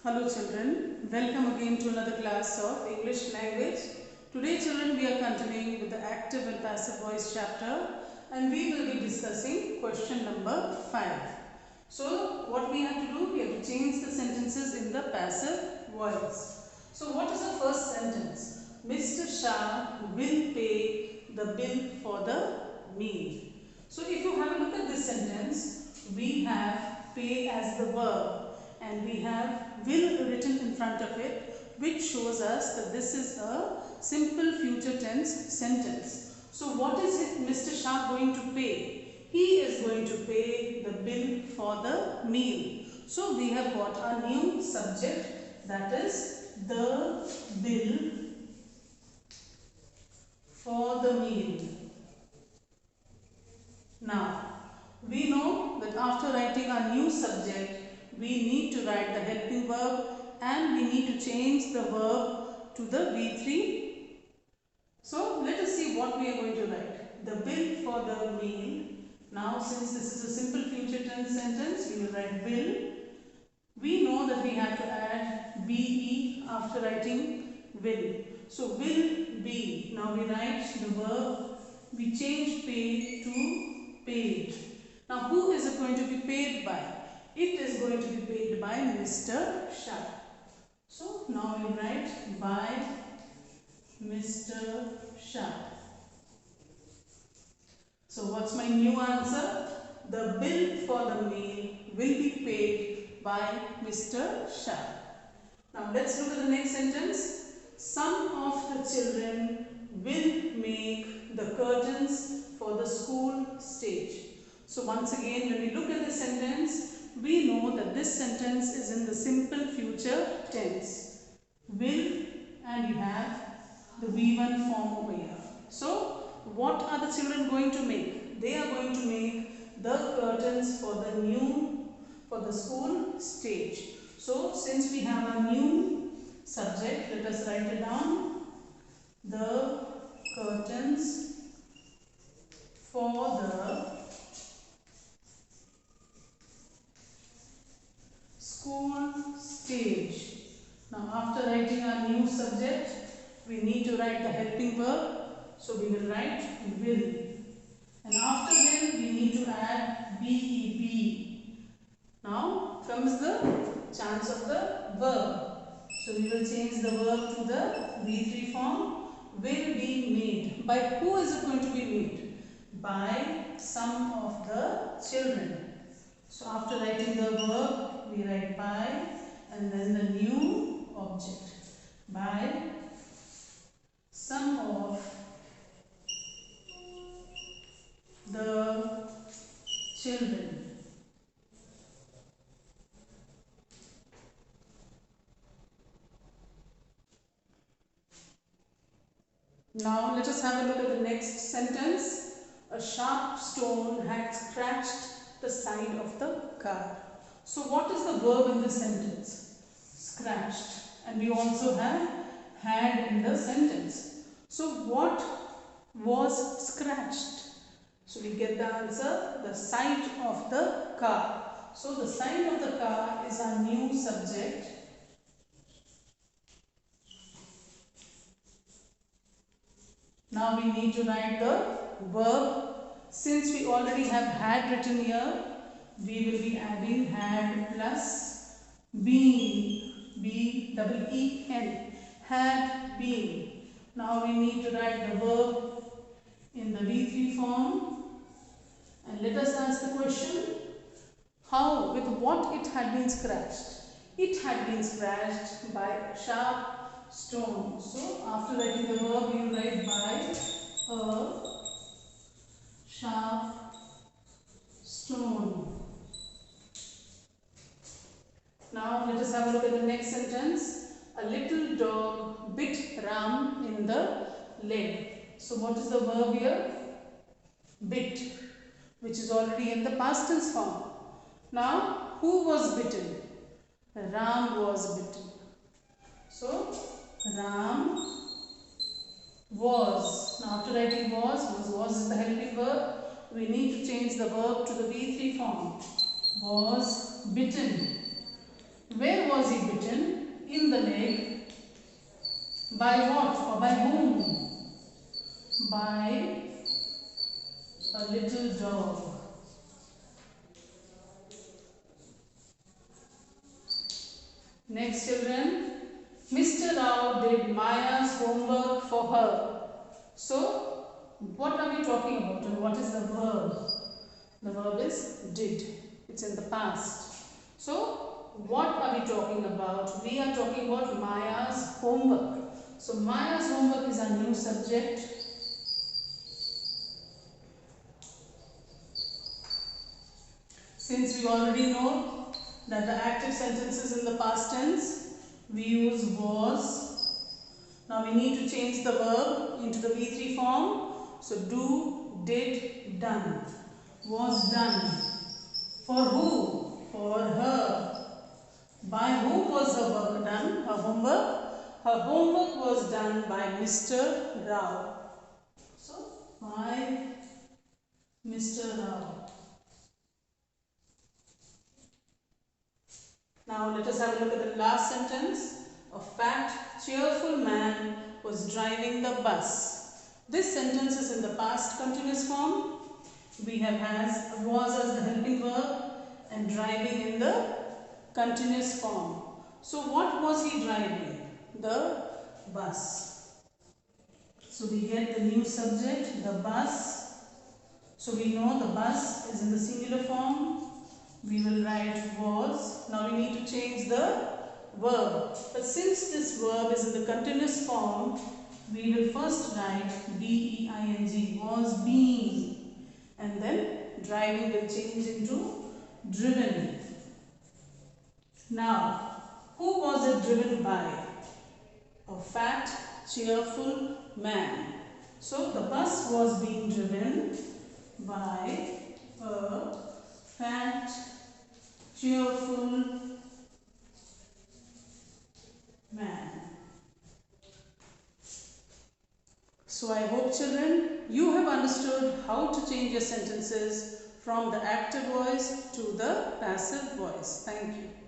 Hello children, welcome again to another class of English language. Today children we are continuing with the active and passive voice chapter and we will be discussing question number 5. So what we have to do, we have to change the sentences in the passive voice. So what is the first sentence? Mr. Shah will pay the bill for the meal. So if you have a look at this sentence, we have pay as the verb and we have will written in front of it, which shows us that this is a simple future tense sentence. So what is it Mr. Shah going to pay? He is going to pay the bill for the meal. So we have got a new subject, that is the bill for the meal. Now we know that after writing a new subject, we need to write the helping verb and we need to change the verb to the V3. So let us see what we are going to write. The bill for the meal. Now since this is a simple future tense sentence, we will write will. We know that we have to add be after writing will. So will be. Now we write the verb. We change pay to paid. Now who is it going to be paid by? It is going to be paid by Mr. Shah. So now we write by Mr. Shah. So what's my new answer? The bill for the meal will be paid by Mr. Shah. Now let's look at the next sentence. Some of the children will make the curtains for the school stage. So once again, when we look at the sentence, we know that this sentence is in the simple future tense. Will, and you have the V1 form over here. So what are the children going to make? They are going to make the curtains for the school stage. So since we have a new subject, let us write it down. The curtains for the school stage. Now after writing our new subject, we need to write the helping verb. So we will write will. And after will, we need to add be. Now comes the chance of the verb. So we will change the verb to the V3 form. Will be made. By who is it going to be made? By some of the children. So after writing the verb, we write by and then the new object. By some of the children. Now let us have a look at the next sentence. A sharp stone had scratched the side of the car. So what is the verb in this sentence? Scratched. And we also have had in the sentence. So what was scratched? So we get the answer, the side of the car. So the side of the car is our new subject. Now we need to write the verb. Since we already have had written here, we will be adding had plus been, B-E-E-N, had been. Now we need to write the verb in the V3 form. And let us ask the question, how, with what it had been scratched? It had been scratched by a sharp stone. So after writing the verb, you write by a sharp stone. Now let us have a look at the next sentence. A little dog bit Ram in the leg. So what is the verb here? Bit, which is already in the past tense form. Now who was bitten? Ram was bitten. So Ram was. Now after writing was is the helping verb. We need to change the verb to the V3 form. Was bitten. Where was he bitten? eaten in the leg by what or by whom? By a little dog. Next children, Mr. Rao did Maya's homework for her. So, what are we talking about and what is the verb? The verb is did. It's in the past. So, what are we talking about? We are talking about Maya's homework. So, Maya's homework is our new subject. Since we already know that the active sentences in the past tense, we use was. Now we need to change the verb into the V3 form. So do, did, done. Was done. For who? For her. By whom was her work done? Her homework? Her homework was done by Mr. Rao. So by Mr. Rao. Now let us have a look at the last sentence. A fat, cheerful man was driving the bus. This sentence is in the past continuous form. We have was as the helping verb and driving in the continuous form. So what was he driving? The bus. So we get the new subject, the bus. So we know the bus is in the singular form. We will write was. Now we need to change the verb. But since this verb is in the continuous form, we will first write being, was being. And then driving will change into driven. Now, who was it driven by? A fat, cheerful man. So the bus was being driven by a fat, cheerful man. So I hope children you have understood how to change your sentences from the active voice to the passive voice. Thank you.